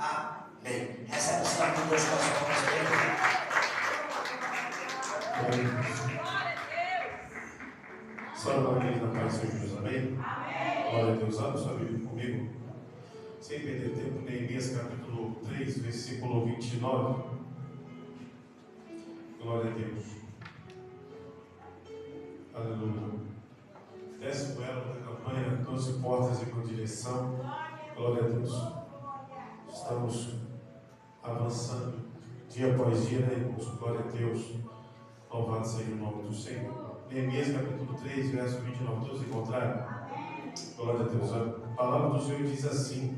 Amém. Recebe o sinal de Deus com a sua mão. Salve a igreja da paz do Senhor Jesus, amém? Glória a Deus. Abre sua Bíblia comigo, sem perder tempo, Neemias capítulo 3, versículo 29. Glória a Deus. Aleluia. Desce o elo da campanha, 12 portas em uma direção. Glória a Deus. Estamos avançando dia após dia, né, irmãos? Glória a Deus. Louvado seja o nome do Senhor. Neemias capítulo 3, verso 29. Todos encontraram? Glória a Deus. A palavra do Senhor diz assim: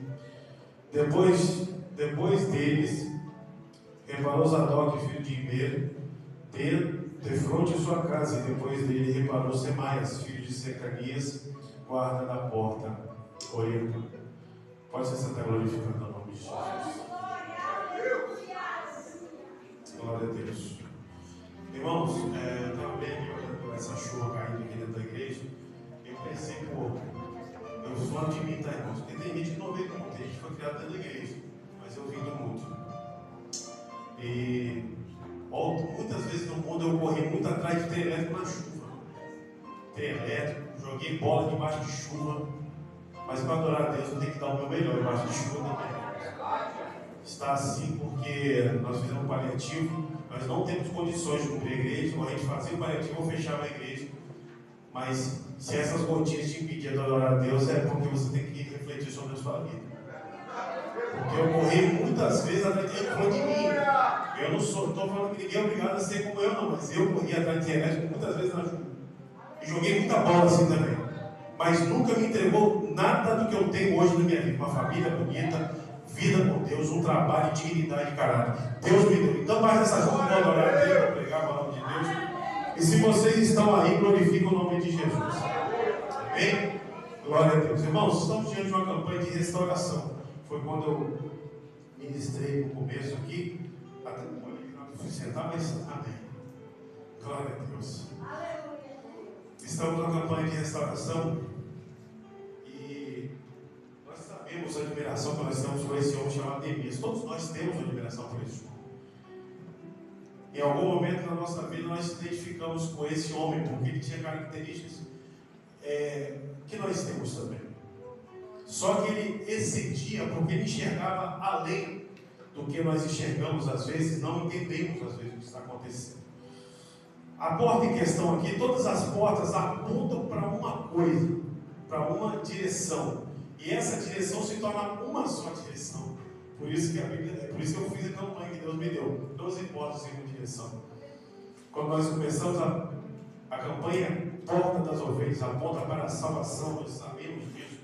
Depois deles, reparou Zadok, filho de Imer, defronte de sua casa, e depois dele reparou Semaias, filho de Secanias, guarda da porta oriental. Pode se sentar glorificando o nome de Jesus. Glória a Deus. Irmãos, eu estava bem olhando essa chuva caindo aqui dentro da igreja. Eu pensei, eu falo de mim, tá, irmãos? Porque tem gente que não veio do mundo, tem gente que foi criada dentro da igreja, mas eu vim do mundo. E muitas vezes no mundo eu corri muito atrás de ter elétrico na chuva. Ter elétrico, joguei bola debaixo de chuva, mas para adorar a Deus eu tenho que dar o meu melhor debaixo de chuva também. Está assim porque nós fizemos um paliativo. Nós não temos condições de cumprir a igreja, ou a gente fazia o paliativo ou fechava a igreja. Mas se essas gotinhas te impedem de adorar a Deus, é porque você tem que refletir sobre a sua vida. Porque eu corri muitas vezes atrás de mim. Eu não estou falando que ninguém é obrigado a ser como eu, não, mas eu corri atrás de elétrico muitas vezes na chuva. E joguei muita bola assim também. Mas nunca me entregou nada do que eu tenho hoje na minha vida. Uma família bonita, vida com Deus, um trabalho, dignidade e caráter. Deus me deu. Então, mais essa junta, vou adorar a Deus, vou pregar a palavra de Deus. E se vocês estão aí, glorifiquem o nome de Jesus. Amém? Glória a Deus. Irmãos, estamos diante de uma campanha de restauração. Foi quando eu ministrei no começo aqui. Até não fui sentar, mas amém. Glória a Deus. Estamos numa campanha de restauração. E nós sabemos a admiração que nós temos por esse homem chamado Neemias. Todos nós temos admiração por esse homem. Em algum momento na nossa vida nós nos identificamos com esse homem, porque ele tinha características que nós temos também. Só que ele excedia, porque ele enxergava além do que nós enxergamos às vezes, não entendemos às vezes o que está acontecendo. A porta em questão aqui, todas as portas apontam para uma coisa, para uma direção. E essa direção se torna uma só direção. Por isso que por isso que eu fiz a campanha que Deus me deu. 12 portas em uma direção. Quando nós começamos a campanha Porta das Ovelhas, aponta para a salvação, nós sabemos disso.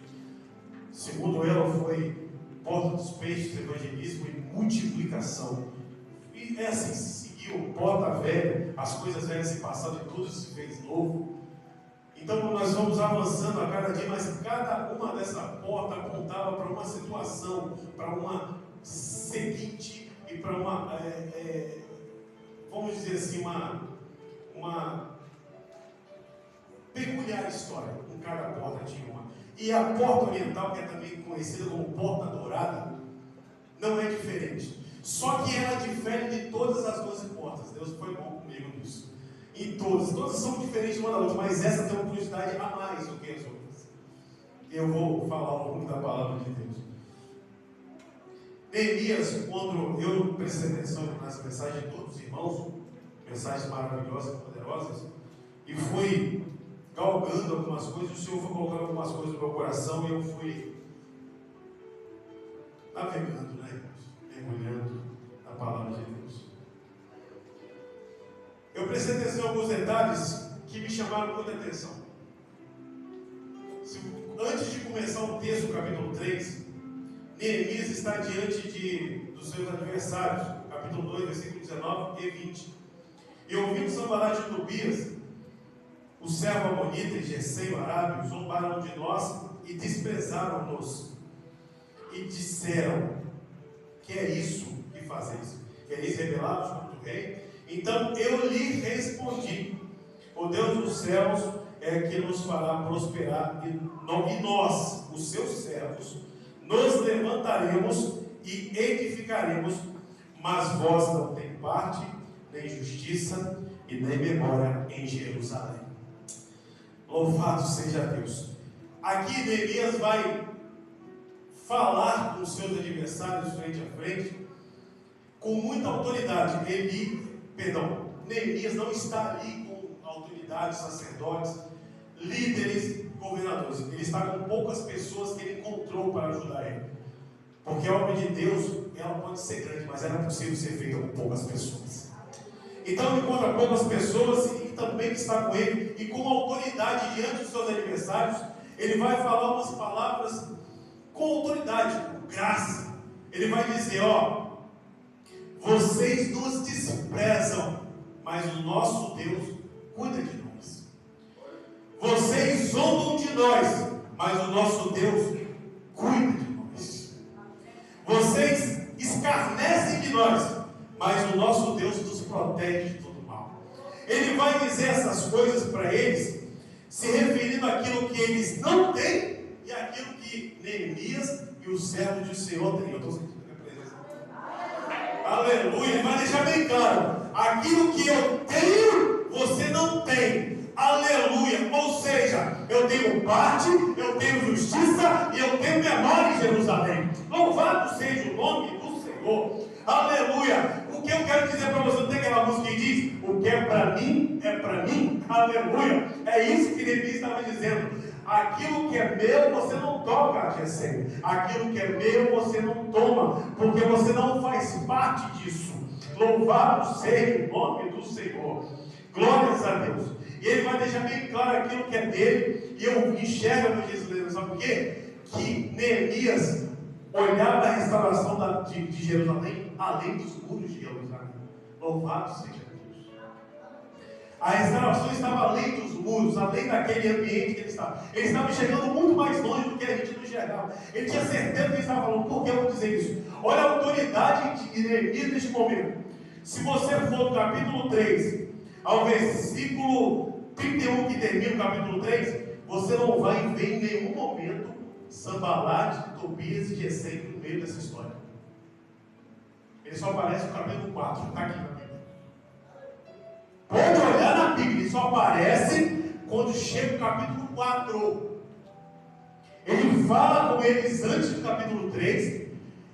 Segundo ela, foi Porta dos Peixes, evangelismo e multiplicação. E é assim se seguiu, porta velha, as coisas velhas se passaram e tudo se fez novo. Então nós vamos avançando a cada dia, mas cada uma dessa porta apontava para uma situação, para uma seguinte e para uma, vamos dizer assim, uma peculiar história. Em cada porta tinha uma. E a porta oriental, que é também conhecida como porta dourada, não é diferente. Só que ela difere de todas as 12 portas. Deus foi bom comigo nisso. E todas são diferentes uma da outra, mas essa tem uma curiosidade a mais do que as outras. Eu vou falar um pouco da palavra de Deus. Neemias, quando eu prestei atenção nas mensagens de todos os irmãos, mensagens maravilhosas, poderosas, e fui galgando algumas coisas, o Senhor foi colocando algumas coisas no meu coração, e eu fui navegando, né, irmãos? Mergulhando na palavra de Deus. Eu prestei atenção em alguns detalhes que me chamaram muita atenção. Antes de começar o texto, capítulo 3, Neemias está diante dos seus adversários, capítulo 2, versículo 19 e 20. E ouvindo Sanbalat e Tobias, o servo amonita e Gesem, o arábio, zombaram de nós e desprezaram-nos. E disseram: que é isso que fazeis? Quereis rebelar-vos contra o rei? Então eu lhe respondi: o Deus dos céus é que nos fará prosperar, e nós, os seus servos, nos levantaremos e edificaremos, mas vós não tem parte, nem justiça e nem memória em Jerusalém. Louvado seja Deus. Aqui Neemias vai falar com os seus adversários frente a frente, com muita autoridade. Neemias não está ali com autoridades, sacerdotes, líderes, governadores. Ele está com poucas pessoas que ele encontrou para ajudar ele. Porque a obra de Deus, ela pode ser grande, mas ela é possível ser feita com poucas pessoas. Então ele encontra poucas pessoas e também está com ele, e com autoridade diante dos seus adversários, ele vai falar umas palavras com autoridade, com graça. Ele vai dizer: vocês nos desprezam, mas o nosso Deus cuida de nós. Vocês zombam de nós, mas o nosso Deus cuida de nós. Vocês escarnecem de nós, mas o nosso Deus nos protege de todo mal. Ele vai dizer essas coisas para eles, se referindo àquilo que eles não têm e àquilo que Neemias e os servos do Senhor têm. Eu estou sentindo a minha presença. Aleluia. Ele vai deixar bem claro: aquilo que eu tenho, você não tem. Aleluia. Ou seja, eu tenho parte, eu tenho justiça e eu tenho memória em Jerusalém. Louvado seja o nome do Senhor. Aleluia. O que eu quero dizer para você, não tem aquela música que diz: o que é para mim, é para mim. Aleluia. É isso que Neemias estava dizendo. Aquilo que é meu, você não toca, Gessé. Aquilo que é meu, você não toma, porque você não faz parte disso. Louvado seja o nome do Senhor. Glórias a Deus. E ele vai deixar bem claro aquilo que é dele. E eu enxergo no Jesus, sabe por quê? Que Neemias olhava a restauração de Jerusalém além dos muros de Jerusalém. Louvado seja Deus. A restauração estava além dos muros, além daquele ambiente que ele estava. Ele estava chegando muito mais longe do que a gente não enxergava. Ele tinha certeza que ele estava falando. Por que eu vou dizer isso? Olha a autoridade de Neemias neste momento. Se você for do capítulo 3 ao versículo 31, que termina o capítulo 3, você não vai ver em nenhum momento Sanbalate, Tobias e Gesem no meio dessa história. Ele só aparece no capítulo 4, está aqui na Bíblia. Pode olhar na Bíblia, ele só aparece quando chega o capítulo 4. Ele fala com eles antes do capítulo 3.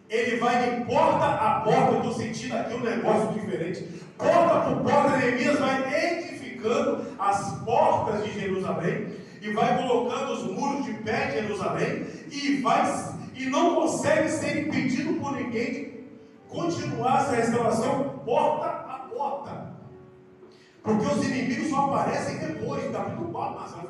Ele vai de porta a porta. Eu estou sentindo aqui um negócio diferente. Porta por porta, Neemias vai edificando as portas de Jerusalém e vai colocando os muros de pé de Jerusalém e não consegue ser impedido por ninguém de continuar essa restauração porta a porta. Porque os inimigos só aparecem depois do capítulo 4. Mas eu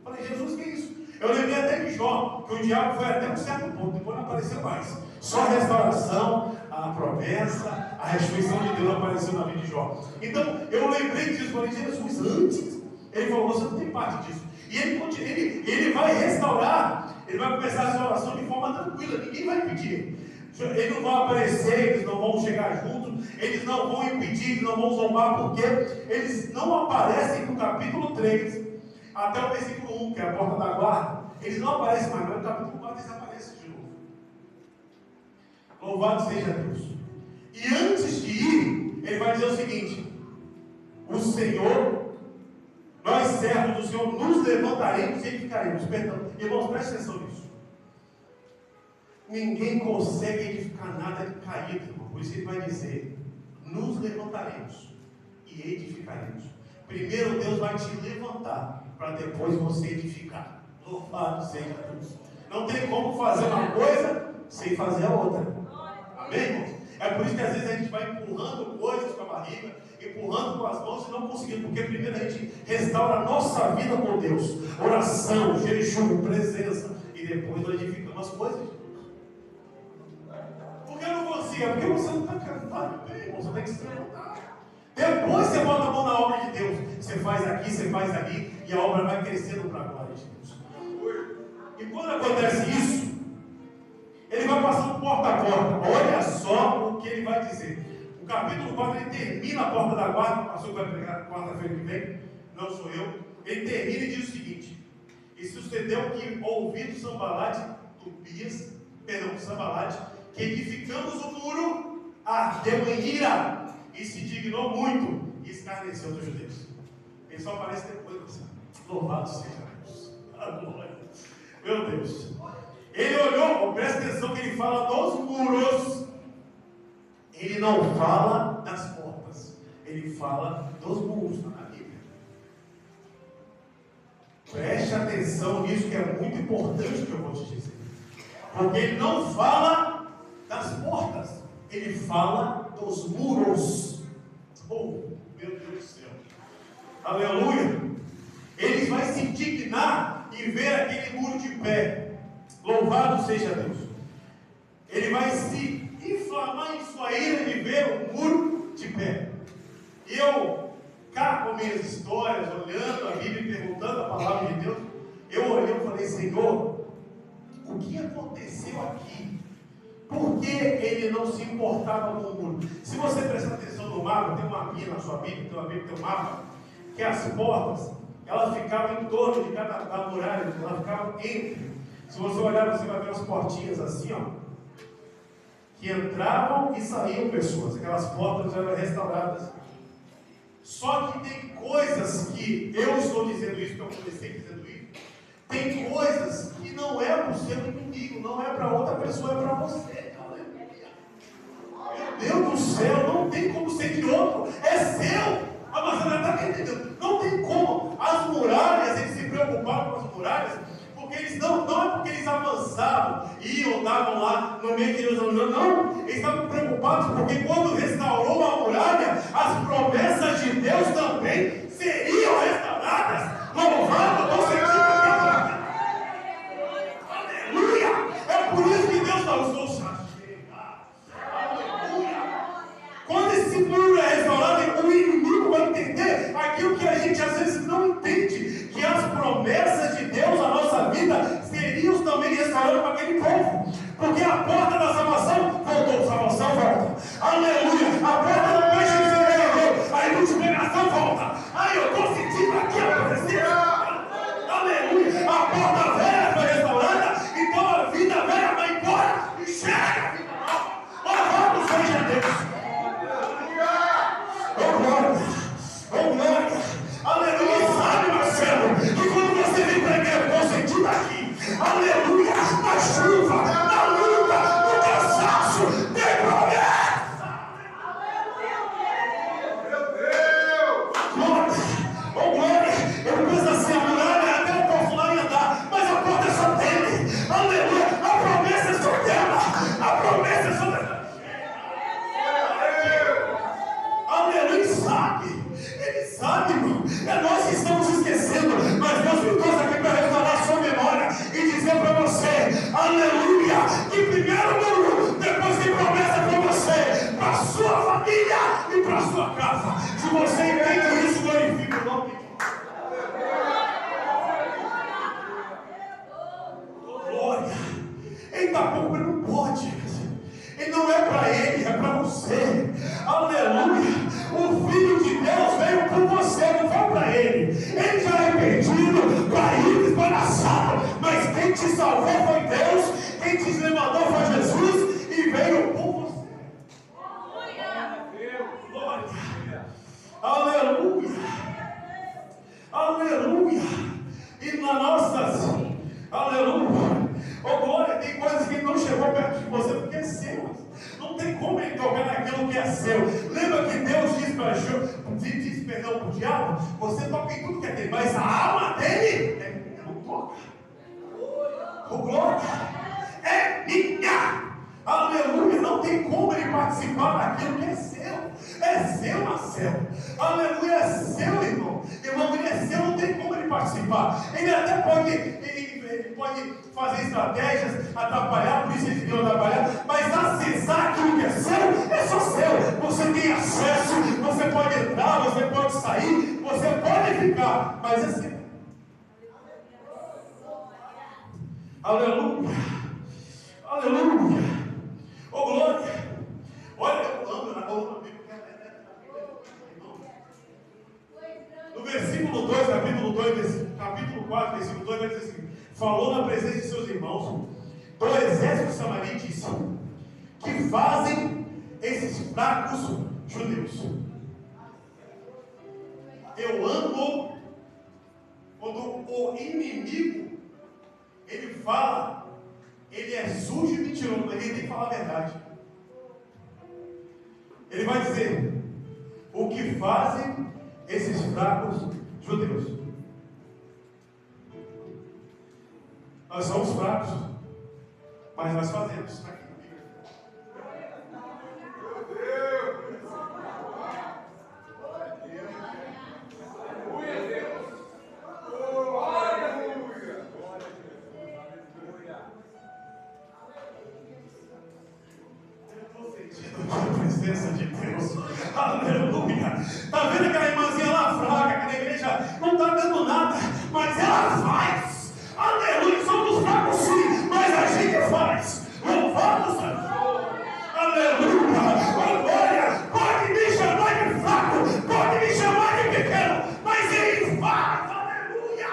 falei: Jesus, que é isso? Eu lembrei até de Jó, que o diabo foi até um certo ponto, depois não apareceu mais. Só a restauração, a promessa, a restituição de Deus apareceu na vida de Jó. Então, eu lembrei disso, falei: Jesus, antes, ele falou: você não tem parte disso. E ele vai restaurar, ele vai começar a restauração de forma tranquila, ninguém vai impedir. Eles não vão aparecer, eles não vão chegar juntos, eles não vão impedir, eles não vão zombar, porque eles não aparecem no capítulo 3 até o versículo 1, que é a porta da guarda. Eles não aparecem mais, mas no capítulo 4 eles aparecem de novo. Louvado seja Deus. E antes de ir, ele vai dizer o seguinte: o Senhor, nós servos do Senhor, nos levantaremos e edificaremos. Perdão, irmãos, preste atenção nisso. Ninguém consegue edificar nada de caído, irmão. Por isso ele vai dizer: nos levantaremos e edificaremos. Primeiro Deus vai te levantar, para depois você edificar. Louvado seja Deus. Não tem como fazer uma coisa sem fazer a outra. Amém, irmãos? É por isso que às vezes a gente vai empurrando coisas com a barriga, empurrando com as mãos e não conseguindo. Porque primeiro a gente restaura a nossa vida com Deus. Oração, jejum, presença. E depois nós edificamos as coisas. Por que eu não consigo? É porque você não está cantando bem, irmão. Você tem que se levantar. Depois você bota a mão na obra de Deus. Você faz aqui, você faz ali, e a obra vai crescendo para a glória de Deus. E quando acontece isso, ele vai passando porta a porta. Olha só o que ele vai dizer. O capítulo 4, ele termina a porta da guarda. O pastor vai pregar quarta-feira que vem, não sou eu. Ele termina e diz o seguinte: e sucedeu que, ouvindo Sanbalate que edificamos o muro, ardeu em ira e se dignou muito e escarneceu dos judeus. Ele só aparece depois, louvado seja Deus. Glória. Meu Deus. Ele olhou, presta atenção que ele fala dos muros. Ele não fala das portas. Ele fala dos muros na Bíblia. Preste atenção nisso que é muito importante que eu vou te dizer. Porque ele não fala das portas. Ele fala dos muros. Oh, meu Deus do céu. Aleluia. Ele vai se indignar em ver aquele muro de pé. Louvado seja Deus. Ele vai se inflamar em sua ira de ver o muro de pé. E eu, cá com minhas histórias, olhando a Bíblia e perguntando a palavra de Deus, eu olhei e falei, Senhor, o que aconteceu aqui? Por que ele não se importava com o muro? Se você prestar atenção no mapa, tem um mapinha na sua Bíblia, tem um mapa, que as portas, elas ficavam em torno de cada muralha, elas ficavam entre. Se você olhar, você vai ver umas portinhas assim, ó, que entravam e saíam pessoas. Aquelas portas eram restauradas. Só que tem coisas que, eu estou dizendo isso, que eu comecei dizendo isso, tem coisas que não é para o seu inimigo, não é para outra pessoa, é para você. Meu Deus do céu, não tem como ser de outro, é seu. A Amazônia está entendendo, não tem como. As muralhas, eles se preocupavam com as muralhas, porque eles não é porque eles avançavam, iam, davam lá no meio de Jerusalém, não, eles estavam preocupados porque quando restaurou a muralha, as promessas de Deus também seriam restauradas. Louvado ao Senhor. Aleluia! É por isso que Deus não usou. Quando esse muro é restaurado, o inimigo vai entender aquilo que a gente às vezes não entende, que as promessas de Deus na nossa vida seriam também restauradas para aquele povo, porque a porta da salvação voltou, salvação volta, aleluia, a porta do peixe de sereia, a multiplicação volta, ai eu estou sentindo aqui acontecer, aleluia, a porta velha foi restaurada, então a vida velha vai embora e chega a vida nova, louvado seja Deus. Aleluia, sabe, Marcelo, que quando você vem para a igreja, eu estou sentindo aqui, aleluia, na chuva, na luta, no cansaço, tem promessa, meu Deus, glória, eu penso assim, a muralha até eu posso lá e andar, mas a porta é só dele, aleluia, a promessa é só dela, a promessa é só dela, aleluia, ele sabe, irmão. É nós que estamos esquecendo, mas Deus me trouxe aqui para restaurar a sua memória e dizer para você, aleluia, que primeiro muro, depois tem promessa para você, para a sua família e para a sua casa. Se você entende isso, glorifica o nome de Deus. Glória. Eita, pouco não pode. E não é para ele, é para você. Aleluia. O Filho de Deus veio por você, não foi para ele. Ele já é perdido, caído, esbaraçado. Mas quem te salvou foi Deus. Quem te levantou foi Jesus. E veio por você. Glória. Aleluia. Aleluia. E na nossas, aleluia. Oh, glória, tem coisas que não chegou perto de você porque é seu. Não tem como ele tocar naquilo que é seu. Lembra que Deus diz para o diabo, você toca em tudo que é dele, mas a alma dele não toca. Oh, glória, é minha. Aleluia, não tem como ele participar daquilo que é seu. É seu, Marcelo. Aleluia, é seu, irmão. Irmão, ele é seu, não tem como ele participar. Ele até pode fazer estratégias, atrapalhar, por isso ele veio atrapalhar, mas acessar aquilo que é seu, é só seu. Você tem acesso, você pode entrar, você pode sair, você pode ficar, mas é seu. Aleluia, aleluia, oh glória. Olha, eu amo a Bíblia. No versículo 2, capítulo 4, versículo 2, vai dizer assim: falou na presença de seus irmãos do exército samaritano e disse: que fazem esses fracos judeus. Eu amo quando o inimigo, ele fala, ele é sujo e mentiroso, ele tem que falar a verdade. Ele vai dizer o que fazem esses fracos judeus. Nós somos fracos, mas nós fazemos. Presença de Deus, aleluia. Está vendo aquela irmãzinha lá fraca, que na igreja não está dando nada, mas ela faz, aleluia. Somos fracos sim, mas a gente faz. Louvado seja, aleluia, glória. Pode me chamar de fraco, pode me chamar de pequeno, mas ele faz, aleluia.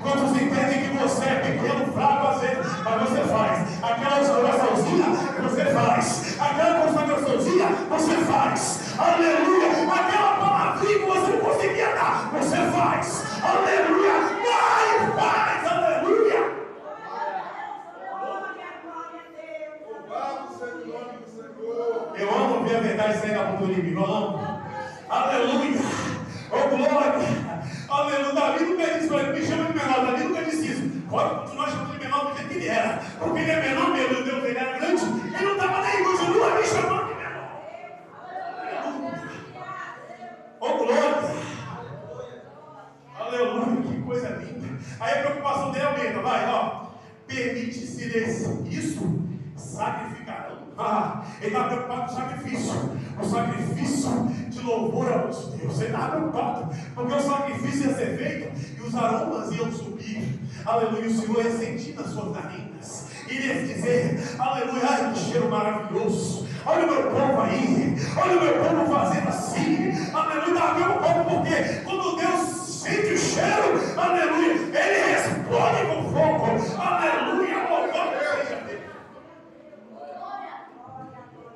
Quantos entendem que você é pequeno, fraco às vezes, mas você faz? Aquela oraçãozinha você faz, aquela consagraçãozinha você faz, aleluia. Aquela palavrinha que você não conseguia dar, você faz, aleluia. Vai, faz, aleluia. Eu amo ver a verdade sair da boca do inimigo, eu amo, aleluia. Oh glória, aleluia. Davi nunca disse para ele, me chama de menor. Davi nunca disse isso. Pode continuar chamando de menor do jeito que ele era, porque ele é menor, meu Deus, ele era grande, ele não estava nem, continua me chamando de menor. Oh glória, aleluia, que coisa linda. Aí a preocupação dele aumenta, vai, ó. Permite-se isso, sacrificarão. Ele está preocupado com o sacrifício de louvor ao nosso Deus. Ele está preocupado, porque o sacrifício ia ser feito e os aromas iam subir, aleluia. O Senhor ia sentir nas suas narinas, iria dizer, aleluia, ai que cheiro maravilhoso. Olha o meu povo aí, olha o meu povo fazendo assim, aleluia. Está preocupado porque quando Deus sente o cheiro, aleluia, ele responde com fogo, aleluia.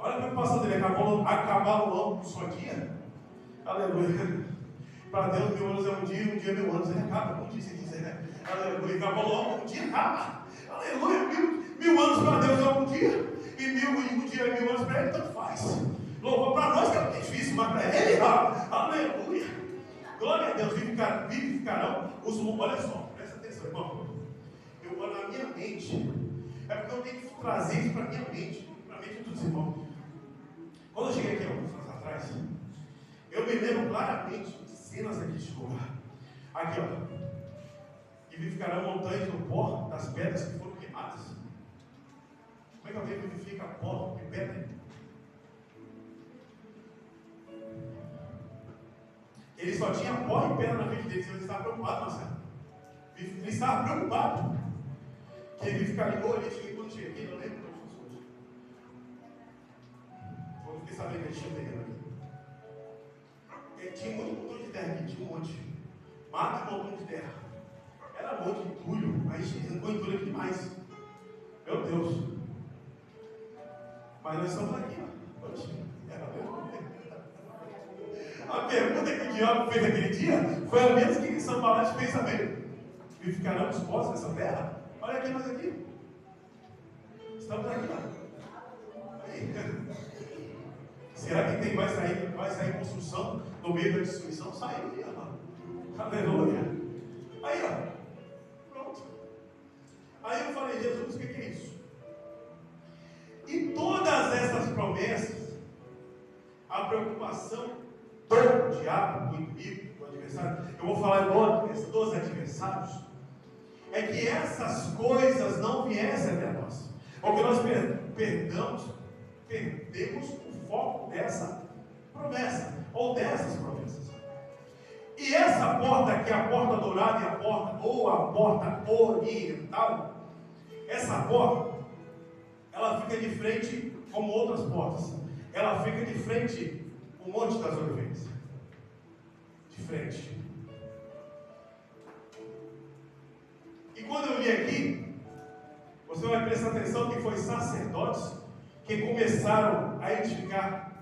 Olha a preocupação dele, acabar o ano com sua dia, aleluia. Para Deus, 1000 anos é um dia 1000 anos, ele acaba, um dia se quiser, aleluia. Acabou logo, um dia acaba, aleluia. 1000 anos para Deus é um dia, e um dia é 1000 anos para ele, tanto faz. Louvor para nós que é muito difícil, mas para ele, aleluia. Glória a Deus, vivificarão os humanos. Olha só, presta atenção, irmão. Eu vou na minha mente, é porque eu tenho que trazer isso para a minha mente, para a mente dos irmãos. Quando eu cheguei aqui alguns anos atrás, eu me lembro claramente de cenas aqui de lugar. Aqui, ó. E vivificarão montanhas no pó das pedras que foram queimadas. Como é que alguém vivifica pó de pedra? Ele só tinha pó e pedra na frente deles. Ele estava preocupado, Marcelo. Ele estava preocupado. Que ele vivificaria igual ele tinha quando cheguei aqui, não lembro como fosse hoje. Eu fiquei sabendo que ele tinha terreno aqui. Ele tinha muito montão de terra aqui, tinha um monte. Mata e montão de terra. Era um monte de entulho. A gente arrancou entulho aqui demais. Meu Deus. Mas nós estamos aqui, ó. A pergunta que o diabo fez aquele dia foi a mesma que São Paulo fez também. E ficarão dispostos nessa terra? Olha aqui nós aqui. Estamos aqui, ó. Aí. Será que vai sair construção no meio da destruição? Saiu aqui, ó. Aleluia. Aí, ó. Pronto. Aí eu falei, Jesus, o que é isso? E todas essas promessas, a preocupação do diabo, do inimigo, do adversário, eu vou falar agora dos adversários, é que essas coisas não viessem até nós, ou que nós perdemos o foco dessa promessa, ou dessas promessas. E essa porta aqui, a porta dourada e a porta oriental, essa porta, ela fica de frente como outras portas. Ela fica de frente o Monte das Oliveiras. De frente. E quando eu li aqui, você vai prestar atenção que foi sacerdotes que começaram a edificar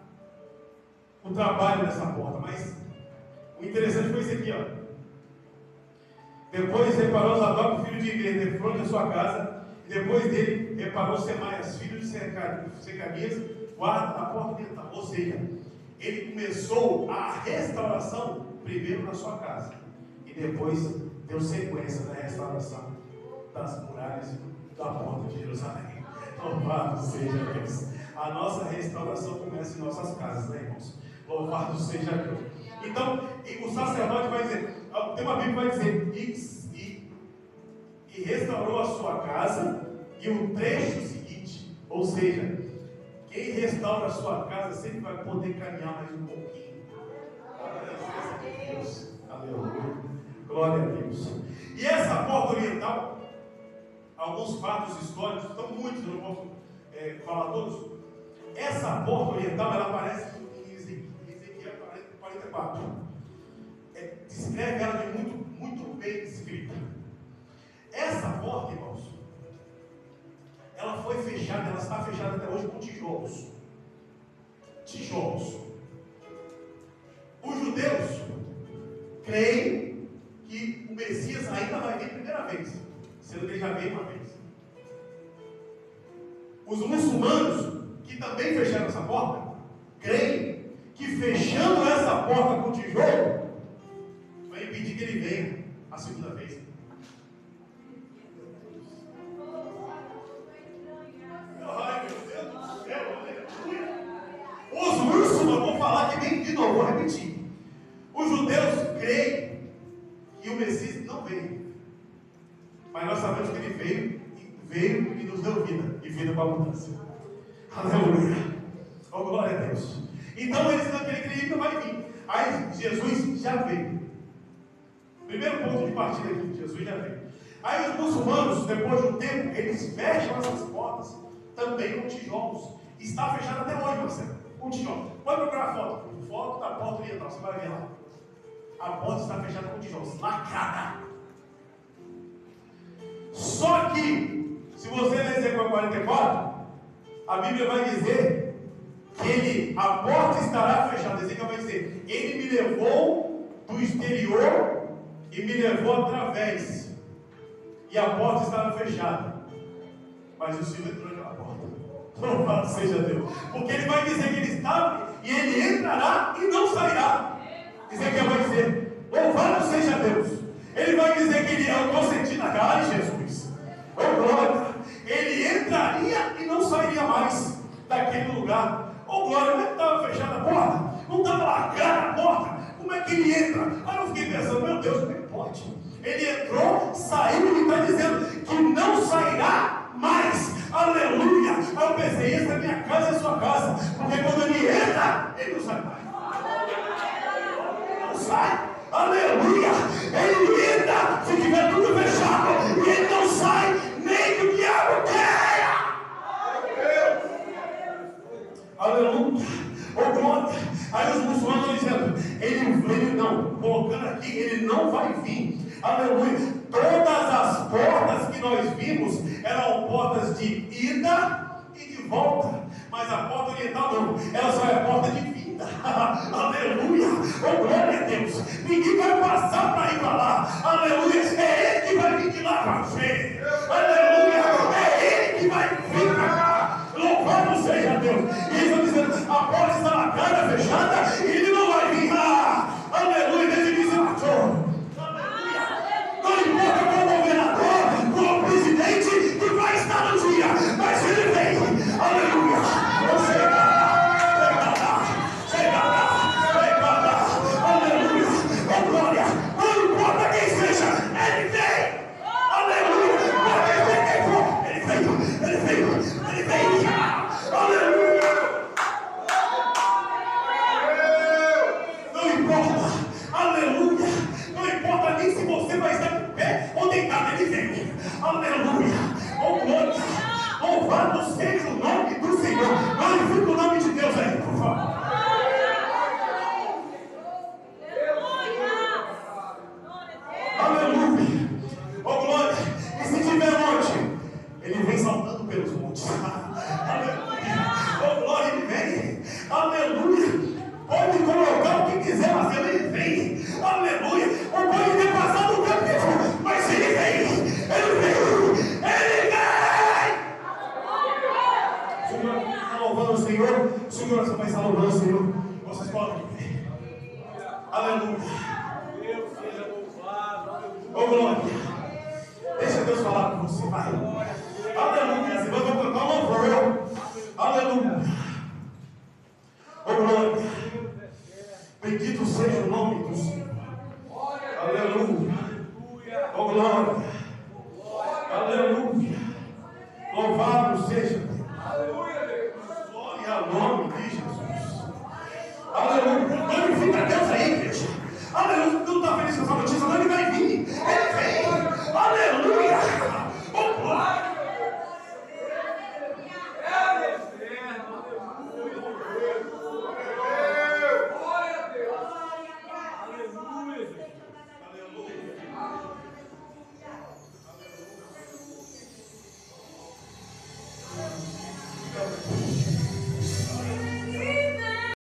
o trabalho dessa porta. Mas o interessante foi isso aqui, ó. Depois reparou Zadok, filho de Imer, de fronte à sua casa, e depois dele reparou Semaias, filho de Secanias, guarda da porta oriental. Ou seja, ele começou a restauração primeiro na sua casa, e depois deu sequência na restauração das muralhas da porta de Jerusalém. Louvado seja Deus. A nossa restauração começa em nossas casas, né, irmãos? Louvado seja Deus. Então, o sacerdote vai dizer, tem uma Bíblia que vai dizer, e restaurou a sua casa, e o trecho seguinte, ou seja, quem restaura a sua casa sempre vai poder caminhar mais um pouquinho. Glória a Deus. Aleluia. Glória a Deus. E essa porta oriental, alguns fatos históricos, são muitos, eu não posso falar todos. Essa porta oriental, ela aparece em Ezequiel 44. Descreve ela de muito bem escrita. Essa porta, irmãos, ela foi fechada, ela está fechada até hoje com tijolos. Tijolos. Os judeus creem que o Messias ainda vai vir primeira vez, sendo que ele já veio uma vez. Os muçulmanos, que também fecharam essa porta, creem que fechando essa porta com tijolo, vai impedir que ele venha a segunda vez. Ai, meu Deus do céu, aleluia. Os muçulmanos, vou falar que bem de novo, vou repetir. Os judeus creem que o Messias não veio, mas nós sabemos que ele veio e nos deu vida, e vida com abundância. Aleluia. Oh, glória a Deus. Então eles não querem crer que não vai vir. Aí Jesus já veio. Primeiro ponto de partida aqui, Jesus já veio. Aí os muçulmanos, depois de um tempo, eles fecham essas portas também com tijolos. Está fechado até hoje, Marcelo, com tijolos. Pode procurar a foto. Foto da porta oriental, você vai ver lá. A porta está fechada com tijolos, lacrada. Só que, se você ler Ezequiel 44, a Bíblia vai dizer que a porta estará fechada. Ezequiel vai dizer, ele me levou do exterior e me levou através, e a porta estava fechada, mas o Senhor entrou naquela porta. Louvado seja Deus, porque ele vai dizer que ele estava e ele entrará e não sairá. Ezequiel vai dizer, louvado seja Deus. Ele vai dizer que ele, eu estou sentindo a cara de Jesus, oh glória, ele entraria e não sairia mais daquele lugar. Oh glória, como é que estava fechada a porta? Não estava lacrada a porta? Como é que ele entra? Aí eu fiquei pensando, meu Deus, como é que pode? Ele entrou, saiu e está dizendo que não sairá mais. Aleluia! Aí eu pensei, essa é a minha casa e a sua casa, porque quando ele entra, ele não sai mais. Ele não sai. Aleluia! Ele entra, se tiver tudo fechado, e ele não sai, nem que o diabo queira. Aleluia! Oh glória! Aí os muçulmanos dizendo, ele não, colocando aqui, ele não vai vir. Aleluia! Todas as portas que nós vimos eram portas de ida e de volta, mas a porta oriental não, ela só é a porta de vinda. Aleluia! Oh glória a Deus! Ninguém vai passar para ir para lá. Aleluia! É ele que vai vir de lá para frente. Aleluia! É ele que vai vir para cá. Louvado seja Deus! E eles estão dizendo, a porta está lacrada, fechada, e ele não vai vir. Aleluia! Desde que se matou. Não importa qual governador, qual presidente que vai estar no dia, mas ele vem. Aleluia! Chega lá. Aleluia! Oh glória! Não importa quem seja, ele vem. Aleluia! Pode ver quem for, ele veio. Aleluia! Não importa. Aleluia! Não importa nem se você vai estar de pé ou deitado, ele vem. Aleluia! Oh glória! Louvado seja o nome do Senhor. Glorifica o nome de Deus aí, por favor. Aleluia! Oh glória! E se tiver onde? Ele vem saltando. Aleluia. Louvado seja